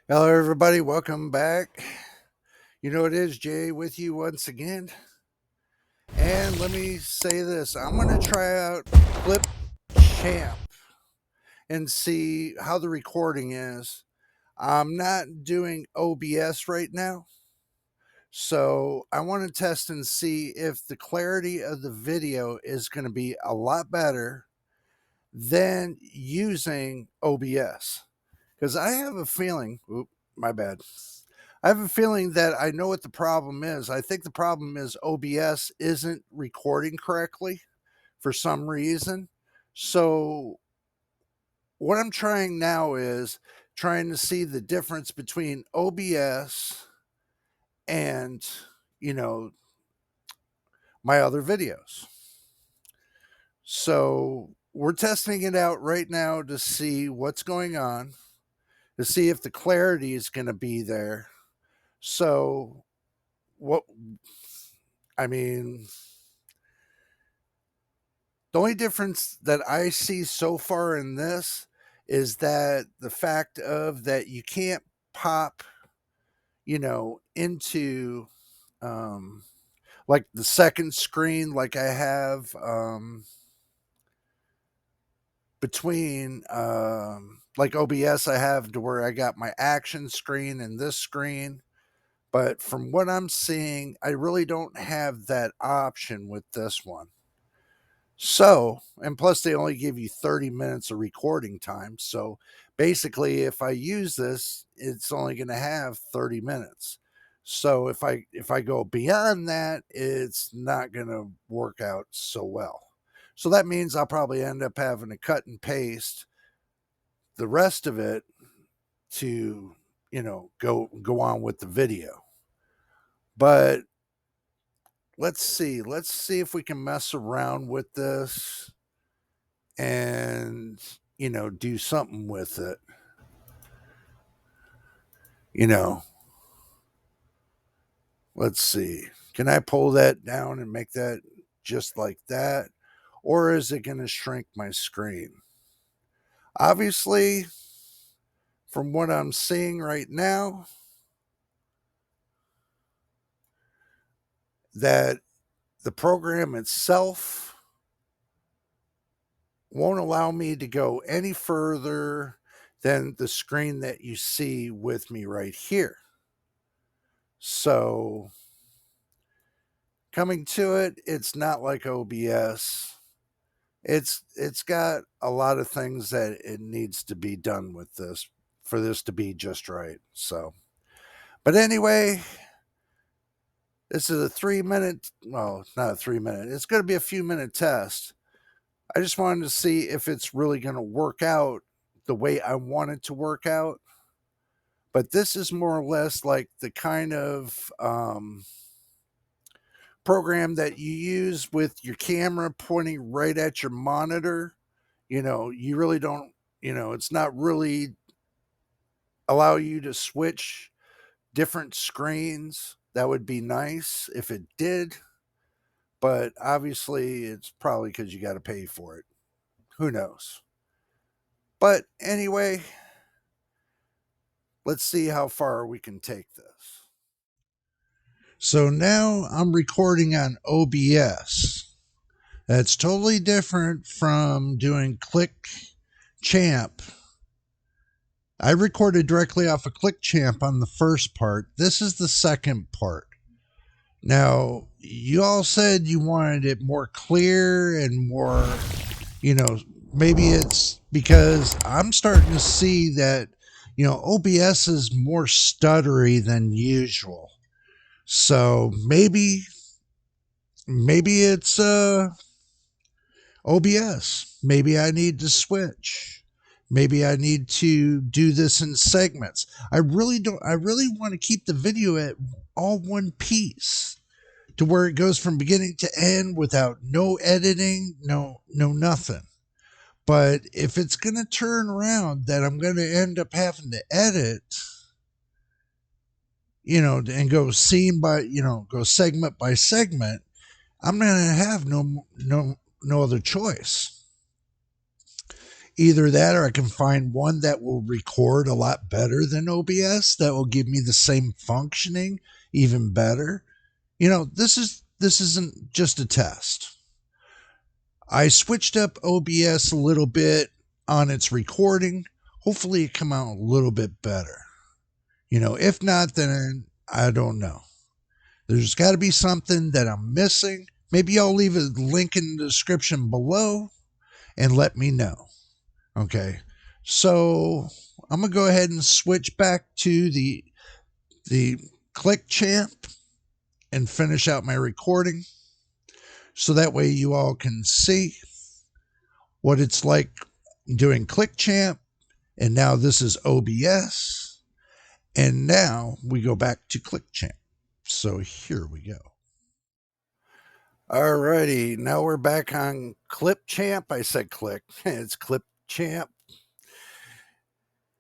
Hello, everybody. Welcome back. You know, it is Jay with you once again. And let me say this, I'm going to try out Clip Champ and see how the recording is. I'm not doing OBS right now. So I want to test and see if the clarity of the video is going to be a lot better than using OBS. Because I have a feeling, my bad. I have a feeling that I know what the problem is. I think the problem is OBS isn't recording correctly for some reason. So, what I'm trying now is trying to see the difference between OBS and, you know, my other videos. So, we're testing it out right now to see what's going on, to see if the clarity is going to be there. So, what I mean, the only difference that I see so far in this is that the fact of that you can't pop, into um, like the second screen, like I have between like OBS, I have to where I got my action screen and this screen. But from what I'm seeing, I really don't have that option with this one. So, and plus they only give you 30 minutes of recording time. So basically if I use this, it's only going to have 30 minutes. So if I go beyond that, it's not going to work out so well. So that means I'll probably end up having to cut and paste the rest of it to, go on with the video. But let's see. Let's see if we can mess around with this and do something with it. you know let's see, can I pull that down and make that just like that, or is it going to shrink my screen? Obviously, from what I'm seeing right now, that the program itself won't allow me to go any further than the screen that you see with me right here. So coming to it, it's not like OBS. It's got a lot of things that it needs to be done with this for this to be just right. So, but anyway, this is a 3 minute. Well, not a 3 minute. It's going to be a few minute test. I just wanted to see if it's really going to work out the way I want it to work out. But this is more or less like the kind of program that you use with your camera pointing right at your monitor. You really don't, it's not really allow you to switch different screens. That would be nice if it did, but obviously it's probably because you got to pay for it. Who knows? But anyway, let's see how far we can take this. So now I'm recording on OBS. That's totally different from doing Click Champ. I recorded directly off of ClickChamp on the first part. This is the second part. Now, you all said you wanted it more clear and more, you know, maybe it's because I'm starting to see that, OBS is more stuttery than usual. So maybe it's OBS. Maybe I need to switch. Maybe I need to do this in segments. I really want to keep the video at all one piece to where it goes from beginning to end without no editing, no nothing. But if it's going to turn around that I'm going to end up having to edit, and go scene by, go segment by segment, I'm going to have no other choice. Either that or I can find one that will record a lot better than OBS that will give me the same functioning even better. You know, this isn't just a test. I switched up OBS a little bit on its recording. Hopefully it come out a little bit better. You know, if not, then I don't know. There's got to be something that I'm missing. Maybe I'll leave a link in the description below and let me know. Okay. So I'm going to go ahead and switch back to the ClickChamp and finish out my recording. So that way you all can see what it's like doing ClickChamp. And now this is OBS. And now we go back to ClickChamp. So here we go. Alrighty, now we're back on ClipChamp. I said click. It's ClipChamp.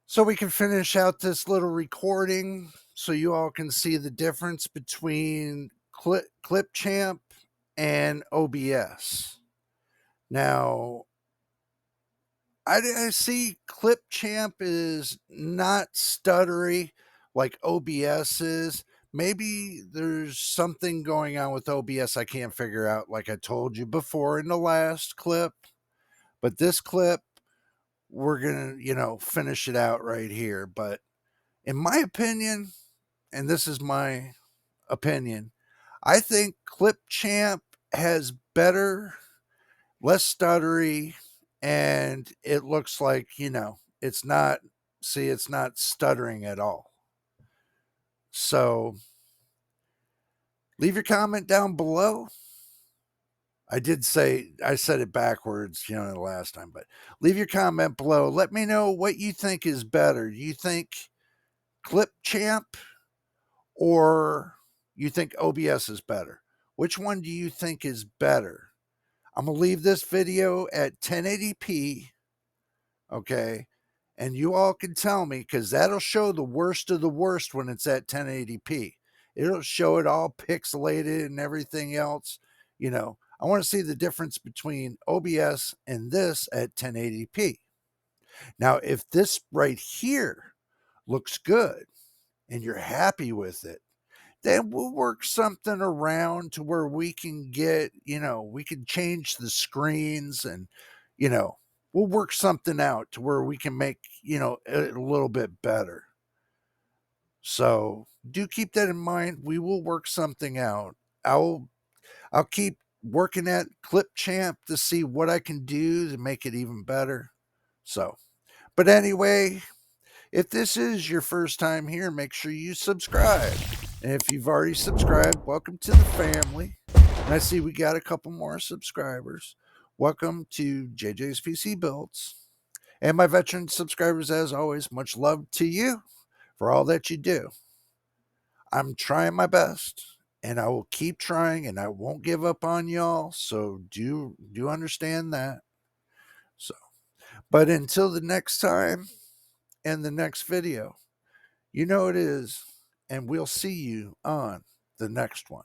So we can finish out this little recording so you all can see the difference between ClipChamp and OBS. Now, I see ClipChamp is not stuttery like OBS is. Maybe there's something going on with OBS I can't figure out, like I told you before in the last clip. But this clip, we're going to, finish it out right here. But in my opinion, and this is my opinion, I think ClipChamp has better, less stuttery, and it looks like, it's not stuttering at all. So leave your comment down below. I said it backwards, the last time, but leave your comment below. Let me know what you think is better. You think ClipChamp or you think OBS is better? Which one do you think is better? I'm going to leave this video at 1080p. Okay. And you all can tell me, because that'll show the worst of the worst when it's at 1080p. It'll show it all pixelated and everything else. I want to see the difference between OBS and this at 1080p. Now, if this right here looks good and you're happy with it, then we'll work something around to where we can get, we can change the screens and, we'll work something out to where we can make, it a little bit better. So do keep that in mind. We will work something out. I'll keep working at ClipChamp to see what I can do to make it even better. So, but anyway, if this is your first time here, make sure you subscribe. And if you've already subscribed, welcome to the family. And I see we got a couple more subscribers. Welcome to JJ's PC Builds. And my veteran subscribers, as always, much love to you for all that you do. I'm trying my best, and I will keep trying, and I won't give up on y'all. So do understand that. So, but until the next time and the next video, you know it is, and we'll see you on the next one.